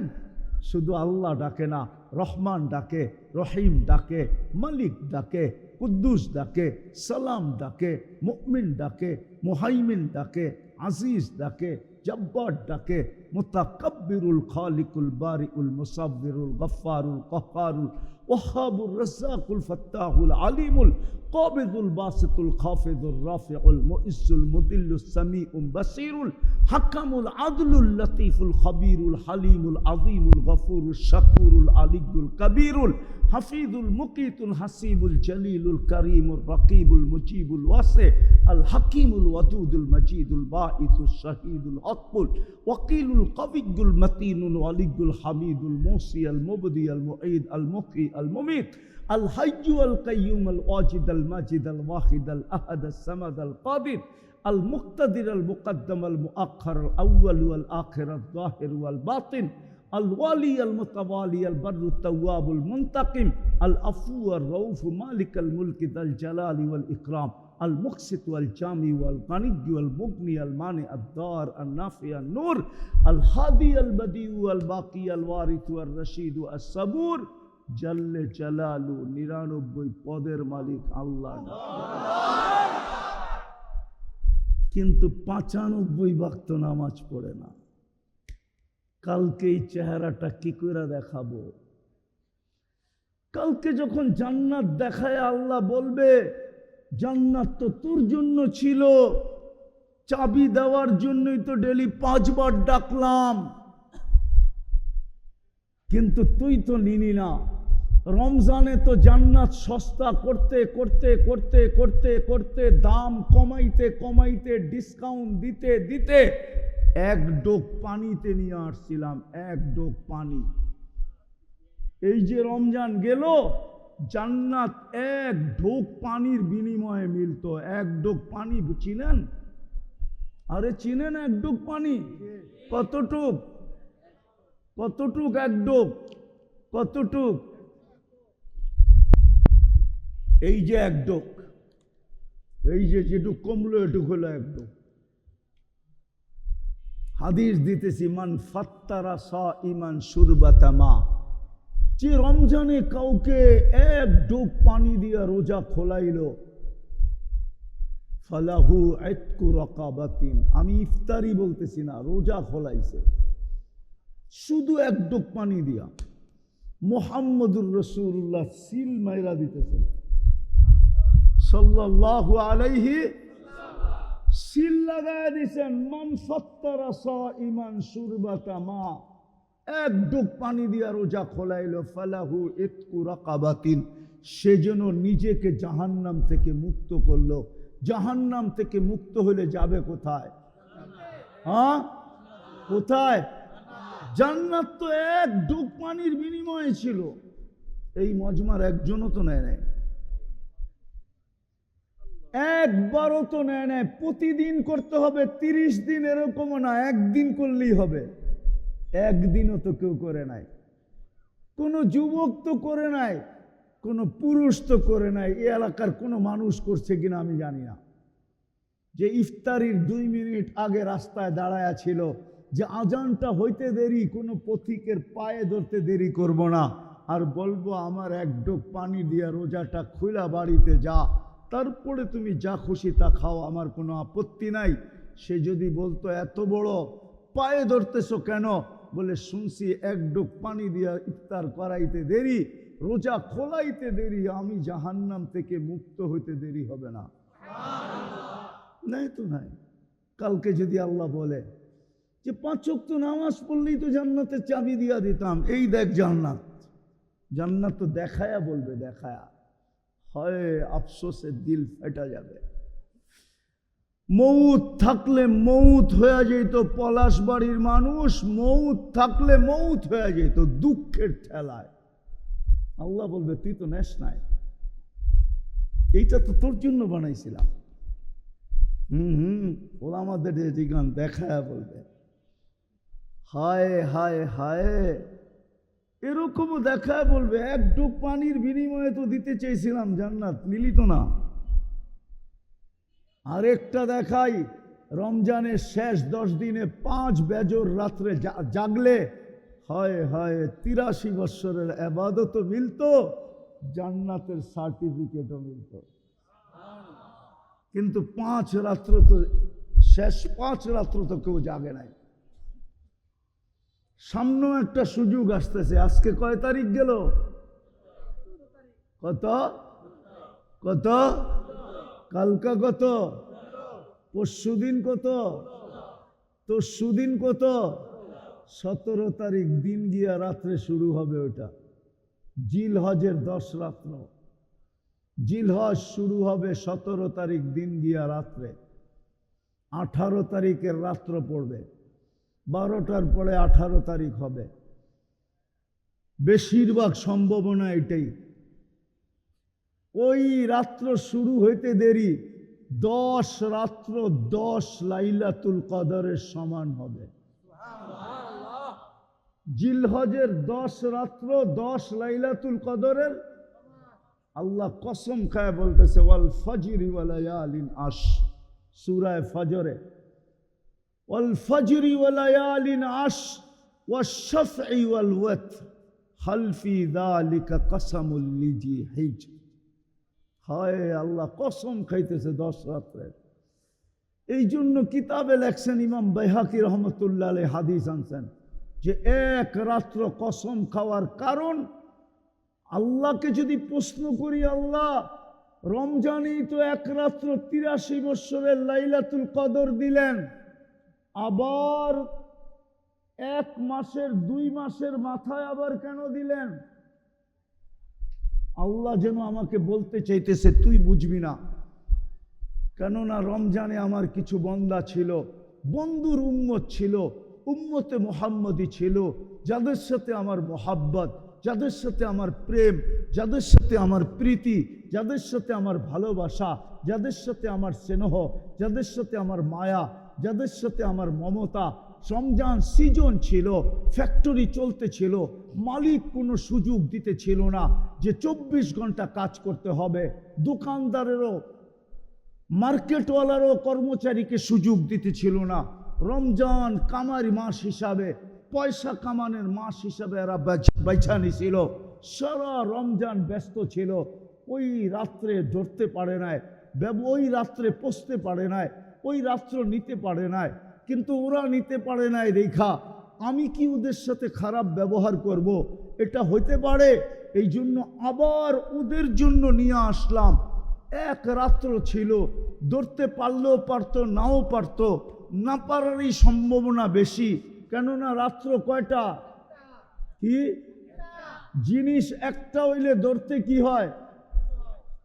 শুধু আল্লাহ ডাকে না, রহমান ডাকে, রহিম ডাকে, মালিক ডাকে, কুদ্দুস ডাকে, সালাম ডাকে, মুমিন ডাকে, মুহাইমিন ডাকে, আজিজ ডাকে, জব্বার ডাকে, মুতাকাব্বিরুল খালিকুল বারিউল মুসাব্বিরুল গফফারুল কহ্হারুল ওয়াহাবুর রাজ্জাকুল ফাত্তাহুল আলিমুল কাবিদুল বাসিতুল খাফিদুর রাফিউল মুইজ্জুল মুদিল্লুস সামিউল বাসীরুল হাকামুল আদলুল লতীফুল খবীরুল হালিমুল আযীমুল গফুরুশ শাকুরুল আলিয়্যুল কবীরুল হাফিজুল মুকিতুল হাসিবুল জলিলুল করিমুর রকিবুল মুজিবুল ওয়াসি আল হাকিমুল ওয়াদুদুল মজিদুল বাঈসুশ শাহীদুল হকুল ওয়াকিলুল কবিয়্যুল মতিনুল ওয়ালিয়্যুল হামিদুল মুসি আল মুবদি আল মুঈদ আল মুহয়ি আল মুমীত আল হাইয়্যু আল কাইয়্যুম আল ওয়াজিদ আল মাজিদ আল ওয়াহিদ আল আহাদ আস সামাদ আল কাদির আল মুক্তাদির আল মুকদ্দম আল মুআখ্খার আল আউয়াল ওয়াল আখির আল যাহির ওয়াল বাতিন الوالي المتوالي البر التواب المنتقم العفو الرؤوف مالك الملك ذا الجلال والإكرام المقسط والجامع والغني والمغني المانع الدار النافع النور الهادي البديع الباقي الوارث الرشيد الصبور جل جلاله 99 পদের মালিক আল্লাহ কিন্তু 95 ওয়াক্ত নামাজ পড়ে না। কালকে এই চেহারাটা কি করে দেখাবো? কালকে যখন জান্নাত দেখায় আল্লাহ বলবে জান্নাত তো তোর জন্য ছিল, চাবি দেওয়ার জন্যই তো ডেলি 5 বার ডাকলাম, কিন্তু তুই তো নিলি না। রমজানে তো জান্নাত সস্তা করতে করতে করতে করতে করতে দাম কমাইতে কমাইতে ডিসকাউন্ট দিতে দিতে এক ডোক পানিতে নিয়ে আসছিলাম, এক ডোক পানি। এই যে রমজান গেল, জান্নাত এক ঢোক পানির বিনিময়ে মিলতো। এক ডোক পানি চিনেন? আরে চিনেন এক ডোক পানি? কতটুক? কতটুক এক ডোক? কতটুক? এই যে এক ডোক, এই যে যেটুক কমলো এটুক হলো এক ডোক। হাদিস দিতেছি, মান ফাত্তারা সাইমান শুরবাতা মা, যে রমজানে কাউকে এক ডোক পানি দিয়া রোজা খোলাইলো, ফালাহু ইতকু রাকাবাতিন, আমি ইফতারি বলতেছি না, রোজা খোলাইছে শুধু এক ডোক পানি দিয়া। মুহাম্মদুর রাসূলুল্লাহ সিল মাইরা দিতেছেন সাল্লাল্লাহু আলাইহি, সিল লাগায় দিছেন, মান ফাত্তারা সাইমান শুরবাতা মা, এক ডোক পানি দিয়া রোজা খোলাইলো, ফালাহু ইতকু রাকাবাতিন, সে যেন নিজেকে জাহান্নাম থেকে মুক্ত করলো। জাহান্নাম থেকে মুক্ত হলে যাবে কোথায়? হ্যাঁ, কোথায়? জান্নাত তো এক ডোক পানির বিনিময়ে ছিল। এই মজমার একজনও তো নেয় নাই, একবারও তো নেয় নাই। প্রতিদিন করতে হবে, 30 দিন এরকমও না, একদিন করলেই হবে। একদিনও তো কেউ করে নাই, কোনো যুবক তো করে নাই, কোনো পুরুষ তো করে নাই। এই এলাকার কোনো মানুষ করছে কিনা আমি জানি না, যে ইফতারির 2 মিনিট আগে রাস্তায় দাঁড়ায়া ছিল যে আজানটা হইতে দেরি, কোনো পথিকের পায়ে ধরতে দেরি করব না, আর বলবো আমার এক ডোক পানি দিয়া রোজাটা খুলা বাড়িতে যা, তারপরে তুমি যা খুশি তা খাও, আমার কোনো আপত্তি নাই। সে যদি বলতো এত বড় পায়ে ধরতেছো কেন, বলে শুনছি এক ডোক পানি দিয়া ইফতার করাইতে দেরি, রোজা খোলাইতে দেরি, আমি জাহান্নাম থেকে মুক্ত হইতে দেরি হবে না। নাই তো নাই। কালকে যদি আল্লাহ বলে যে 5 ওয়াক্ত নামাজ পড়লেই তো জান্নাতের চাবি দিয়া দিতাম, এই দেখ জান্নাত, জান্নাত তো দেখায়া বলবে, দেখায়া, হয় আফসোসে দিল ফেটা যাবে। মৌত থাকলে মৌত হয়ে যেত, পলাশবাড়ির মানুষ মৌত থাকলে মৌত হয়ে যেত দুঃখের ঠেলায়। আল্লাহ বলবে তুই তো নেস নাই, এইটা তো তোর জন্য বানাইছিলাম। ওরা আমাদের যে গান দেখায় বলবে, হায় হায় হায়, এরকমও দেখায় বলবে এক ডোক পানির বিনিময়ে তো দিতে চেয়েছিলাম জান্নাত, নিলি তো না। আরেকটা দেখাই, রমজানের শেষ 10 দিনে 5 বেজর রাত্রে জাগলে হায় হায় 83 বৎসরের ইবাদতও মিলতো, জান্নাতের সার্টিফিকেটও মিলতো। কিন্তু 5 রাত্র তো, শেষ 5 রাত্র তো কেউ জাগে নাই। সামনেও একটা সুযোগ আসতেছে। আজকে কয় তারিখ গেল? কত? কত? কালকা কত? পরশুদিন কত? তরশুদিন কত? 17 তারিখ দিন গিয়া রাত্রে শুরু হবে ওটা। জিলহজের 10 রাত্র। জিলহজ শুরু হবে 17 তারিখ দিন গিয়া রাত্রে। 18 তারিখের রাত্র পড়বে, 12টার পরে 18 তারিখ হবে। বেশিরভাগ সম্ভাবনা এটাই। ওই রাত্র শুরু হইতে দেরি 10 রাত্র 10 লাইলাতুল কদরের সমান হবে। জিলহজের 10 রাত্র 10 লাইলাতুল কদরের। আল্লাহ কসম খায় বলতেছে ওয়াল ফজরি ওয়া লায়ালিন আশ, সূরা ফজরে, ওয়াল ফজরি ওয়া লায়ালিন আশ ওয়াশ শাফঈ ওয়াল ওয়াতর হাল ফি যালিকা কসমুল লিজি হিজর। হায় আল্লাহ কসম খাইতেছে 10 রাত্রে। এই জন্য কিতাবে লেখছেন ইমাম বাইহাকি রহমতুল্লাহ আলাইহি হাদিস আনছেন যে এক রাত্র কসম খাওয়ার কারণ, আল্লাহকে যদি প্রশ্ন করি, আল্লাহ রমজানেই তো এক রাত্র 83 বৎসরের লাইলাতুল কদর দিলেন, আবার 1 মাসের 2 মাসের মাথায় আবার কেন দিলেন? আল্লাহ যেন আমাকে বলতে চাইতেছে তুই বুঝবি না, কেননা রমজানে আমার কিছু বান্দা ছিল, বন্ধুর উম্মত ছিল, উম্মতে মুহাম্মদী ছিল, যাদের সাথে আমার মোহাব্বত, যাদের সাথে আমার প্রেম, যাদের সাথে আমার প্রীতি, যাদের সাথে আমার ভালোবাসা, যাদের সাথে আমার স্নেহ, যাদের সাথে আমার মায়া, যাদের সাথে আমার মমতা। রমজান সিজন ছিল, ফ্যাক্টরি চলতে ছিল, মালিক কোনো সুযোগ দিতে ছিল না যে 24 ঘন্টা কাজ করতে হবে। দোকানদারেরও, মার্কেটওয়ালারও কর্মচারীকে সুযোগ দিতে ছিল না। রমজান কামারি মাস হিসাবে, পয়সা কামানোর মাস হিসাবে এরা বাইছা নিছিল। সারা রমজান ব্যস্ত ছিল। ওই রাত্রে ধরতে পারে নাই, ওই রাত্রে পৌঁছতে পারে নাই, ওই রাত্র নিতে পারে নাই। কিন্তু ওরা নিতে পারে নাই দেখা আমি কি ওদের সাথে খারাপ ব্যবহার করব? এটা হইতে পারে। এই জন্য আবার ওদের জন্য নিয়ে আসলাম। এক রাত্র ছিল, ধরতে পারলেও পারতো, নাও পারতো, না পারারই সম্ভাবনা বেশি। কেননা রাত্র কয়টা? কি জিনিস একটা হইলে ধরতে কি হয়?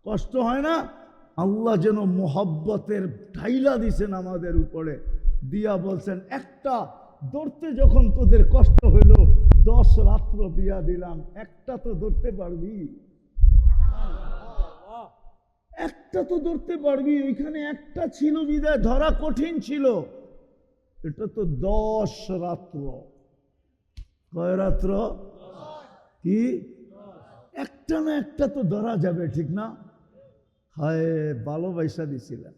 কষ্ট হয় না? আল্লাহ যেন মোহব্বতের ঢাইলা দিছেন আমাদের উপরে, দিয়া বলছেন একটা ধরতে যখন তোদের কষ্ট হইল 10 রাত্র দিয়া দিলাম, একটা তো ধরতে পারবি, একটা তো ধরতে পারবি। ওইখানে একটা ছিল বিদায় ধরা কঠিন ছিল। এটা তো 10 রাত্র। কয় রাত্র? কি একটা না একটা তো ধরা যাবে, ঠিক না? হায় ভালোবাসা দিছিলেন।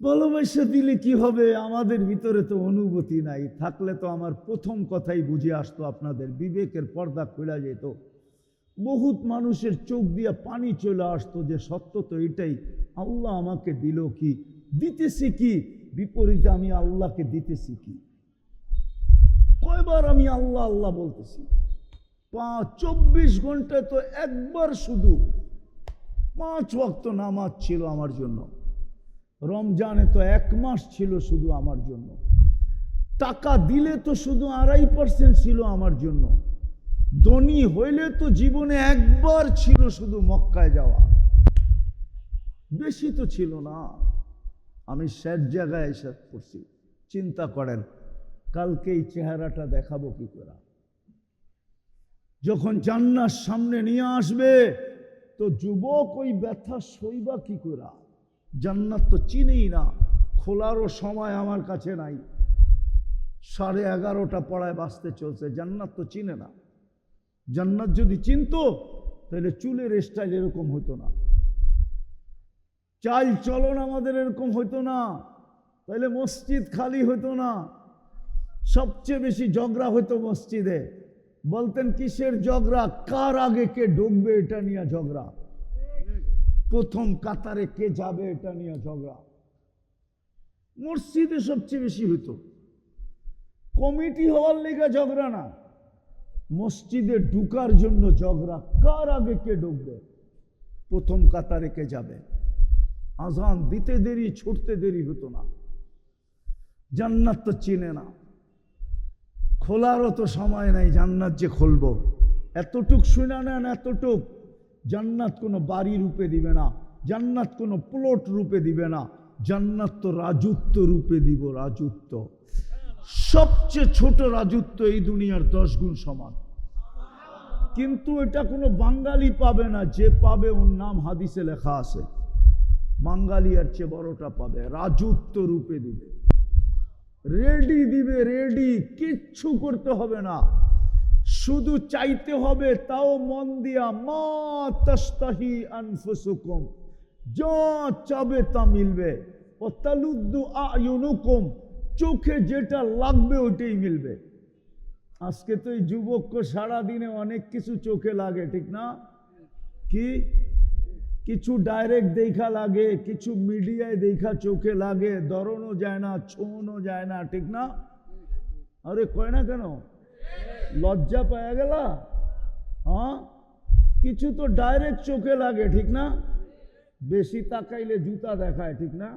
ভালোবাসা দিলে কি হবে? আমাদের ভিতরে তো অনুভূতি নাই। থাকলে তো আমার প্রথম কথাই বুঝে আসতো, আপনাদের বিবেকের পর্দা খুলে যেত। বহুত মানুষের চোখ দিয়ে পানি চলে আসতো যে সত্য তো এটাই, আল্লাহ আমাকে দিল কি, দিতেছি কি, বিপরীতে আমি আল্লাহকে দিতেছি কি। কয়বার আমি আল্লাহ আল্লাহ বলতেছি? 24 ঘন্টায় তো একবার শুধু 5 ওয়াক্ত নামাজ ছিল আমার জন্য। রমজানে তো 1 মাস ছিল শুধু আমার জন্য। টাকা দিলে তো শুধু 2.5% ছিল আমার জন্য। ধনী হইলে তো জীবনে একবার ছিল শুধু মক্কায় যাওয়া, বেশি তো ছিল না। আমি শেষ জায়গায় এসে করছি। চিন্তা করেন কালকে এই চেহারাটা দেখাবো কি করে? যখন জান্নাত সামনে নিয়ে আসবে তো যুবক ওই ব্যথা সইবা কি করে? জান্নাত তো চিনেই না, খোলারও সময় আমার কাছে নাই। 11:30 পড়ায় বাঁচতে চলছে, জান্নাত তো চিনে না। জান্নাত যদি চিনতো তাহলে চুলের স্টাইল এরকম হতো না, চাল চলন আমাদের এরকম হতো না, তাহলে মসজিদ খালি হতো না। সবচেয়ে বেশি ঝগড়া হতো মসজিদে। বলতেন কিসের ঝগড়া? কার আগে কে ঢুকবে এটা নিয়ে ঝগড়া, প্রথম কাতারে কে যাবে এটা নিয়ে ঝগড়া। মসজিদে সবচেয়ে বেশি হতো। কমিটি হওয়ার লেগে ঝগড়া না, মসজিদে ঢুকার জন্য ঝগড়া, কার আগে কে ঢুকবে। প্রথম কাতারে কে যাবে? আজান দিতে দেরি, ছুটতে দেরি হতো না। জান্নাত তো চিনে না, খোলারও তো সময় নাই। জান্নাত যে খুলবো, এতটুক শুনে নেন, এতটুক। জান্নাত কোনো বাড়ি রূপে দিবে না, জান্নাত কোনো প্লট রূপে দিবে না, জান্নাত তো রাজত্ব রূপে দিব। রাজত্ব, সবচেয়ে ছোট রাজত্ব এই দুনিয়ার 10 গুণ সমান। কিন্তু এটা কোনো বাঙালি পাবে না, যে পাবে ওর নাম হাদিসে লেখা আছে। বাঙালি আর চেয়ে বড়টা পাবে, রাজত্ব রূপে দিবে, রেডি দিবে, রেডি। কিচ্ছু করতে হবে না, শুধু চাইতে হবে, তাও মন দিয়া। মা তাস্তাহি আনফুসুকুম, যা চাবে তা মিলবে। ও তালুদ্দু আয়ুনুকুম, চোখে যেটা লাগবে ওইটাই মিলবে। আজকে তো এই যুবককে সারাদিনে অনেক কিছু চোখে লাগে, ঠিক না? কি কিছু ডাইরেক্ট দেখা লাগে, কিছু মিডিয়ায় দেখা চোখে লাগে, ধরনও যায় না, ছোঁয়ানো যায় না, ঠিক না? আরে কয় না কেন? লজ্জা পাওয়া গেল? হ্যাঁ, কিছু তো ডাইরেক্ট চোখে লাগে, ঠিক না? বেশি তাকাইলে জুতা দেখায়, ঠিক না?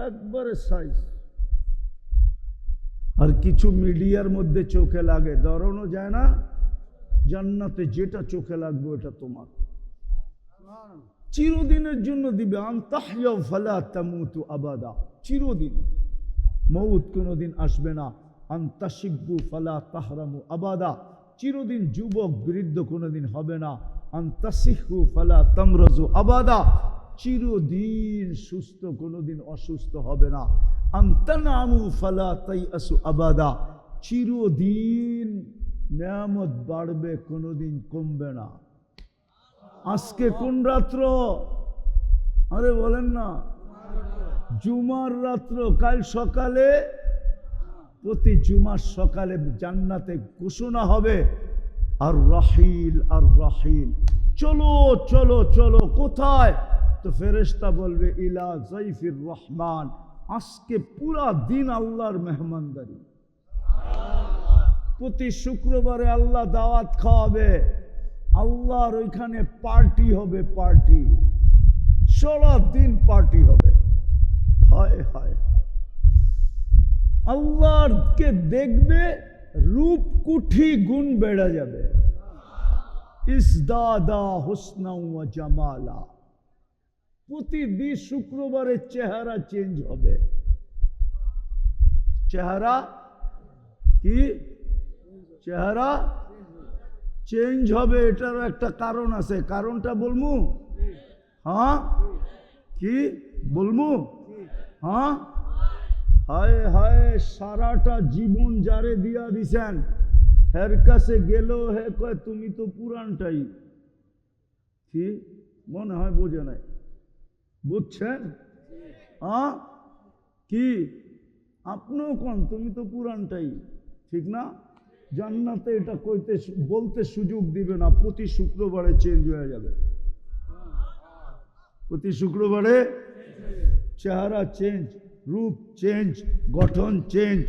একবারে সাইজ। আর কিছু মিডিয়ার মধ্যে চোখে লাগে, ধরনও যায় না। জান্নাতে যেটা চোখে লাগবে ওটা তোমার, চিরদিনের জন্য দিবে। আনতাহইয়া ফালা তামুতু আবাদা, চিরদিন, মউত কোনোদিন আসবে না। আনতাশিব্বু ফালা তাহরামু আবাদা, চিরদিন যুবক বৃদ্ধ কোনোদিন হবে না। আনতাসিহু ফালা তামরাজু আবাদা, চিরদিন সুস্থ, কোনোদিন অসুস্থ হবে না। আনতানামু ফালা তাইয়াসু আবাদা, চিরদিন নেয়ামত বাড়বে, কোনোদিন কমবে না। আজকে কোন রাত্র? আরে বলেন না, জুমার রাত্র। কাল সকালে, প্রতি জুমার সকালে জান্নাতে ঘোষণা হবে, আর রাহিল, আর রাহিল, চলো চলো চলো। কোথায়? তো ফেরেশতা বলবে ইলা যাইফির রহমান, আজকে পুরা দিন আল্লাহর মেহমানদারি। প্রতি শুক্রবারে আল্লাহ দাওয়াত খাওয়াবে, আল্লাহর ওইখানে পার্টি হবে, পার্টি, সারা দিন পার্টি হবে। হায় হায়, আল্লাহকে দেখবে, রূপকুঠি গুণ বেড়ে যাবে। ইসদাদা হুসনা ওয়া জামালা, প্রতিদিন শুক্রবারে চেহারা চেঞ্জ হবে। চেহারা কি? চেহারা চেঞ্জ হবে। এটারও একটা কারণ আছে, কারণটা বলমু? হ্যাঁ, কি বলমু? হ্যাঁ, হায় হায়, সারাটা জীবন যারে দিয়া দিছেন, হের কাছে গেল, হে কয় তুমি তো পুরানটাই। কি মনে হয় বোঝে নাই? বুঝছেন? হ্যাঁ, কি আপনিও কোন তুমি তো পুরানটাই, ঠিক না? জান্নাতে এটা কইতে বলতে সুযোগ দিবে না, প্রতি শুক্রবারে চেঞ্জ হয়ে যাবে। প্রতি শুক্রবারে চেহারা চেঞ্জ, রূপ চেঞ্জ, গঠন চেঞ্জ,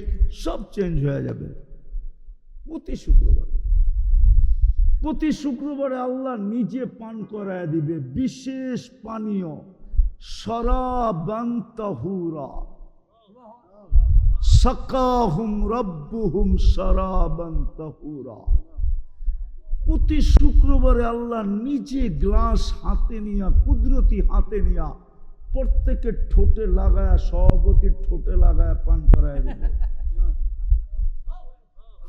সব চেঞ্জ হয়ে যাবে প্রতি শুক্রবারে। প্রতি শুক্রবারে আল্লাহ নিজে পান করায় দিবে বিশেষ পানীয়, শরাবান তাহুরা, সাকাহুম রাব্বুহুম শরাবান তাহুরা। প্রতি শুক্রবারে আল্লাহ নিজে গ্লাস হাতে নিয়া, কুদরতি হাতে নিয়া, প্রত্যেকের ঠোঁটে লাগায়া, সভাপতির ঠোঁটে লাগায়া পান করায় দিবে।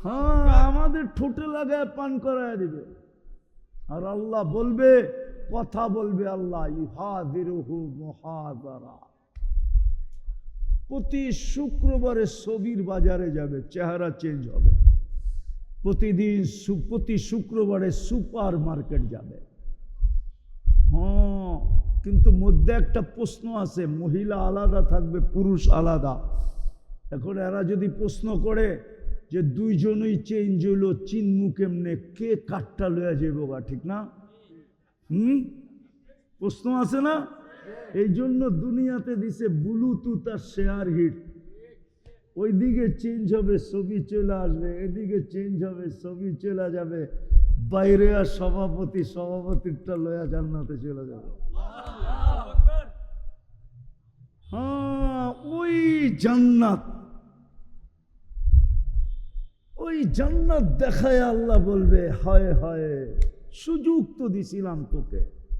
হ্যাঁ, আমাদের ঠোঁটে লাগায় পান করায় দিবে। আর আল্লাহ বলবে, কথা বলবে আল্লাহ, ইউহাদিরুহু মুহাদারা। প্রতি শুক্রবারে ছবির বাজারে যাবে, চেহারা চেঞ্জ হবে। প্রতিদিন প্রতি শুক্রবারে সুপার মার্কেট যাবে। হ্যাঁ, কিন্তু মধ্যে একটা প্রশ্ন আছে, মহিলা আলাদা থাকবে, পুরুষ আলাদা। এখন এরা যদি প্রশ্ন করে যে দুইজনই চেঞ্জ হইলো, চিনমু কেমনে, কে কাঠটা লইয়া যাবো গা, ঠিক না? প্রশ্ন আছে না? এই জন্য দুনিয়াতে দিছে ব্লুটুথ আর শেয়ার হিট। ওইদিকে চেঞ্জ হবে, ছবি চলে আসবে, এদিকে চেঞ্জ হবে, ছবি চলে যাবে। বাইরে আর সভাপতি, সভাপতিরটা লয়া জান্নাতে চলে যাবে। হ্যাঁ, ওই জান্নাত, ওই জান্নাত দেখায় আল্লাহ বলবে, হায় হায় সুযোগ তো দিছিলাম তোকে,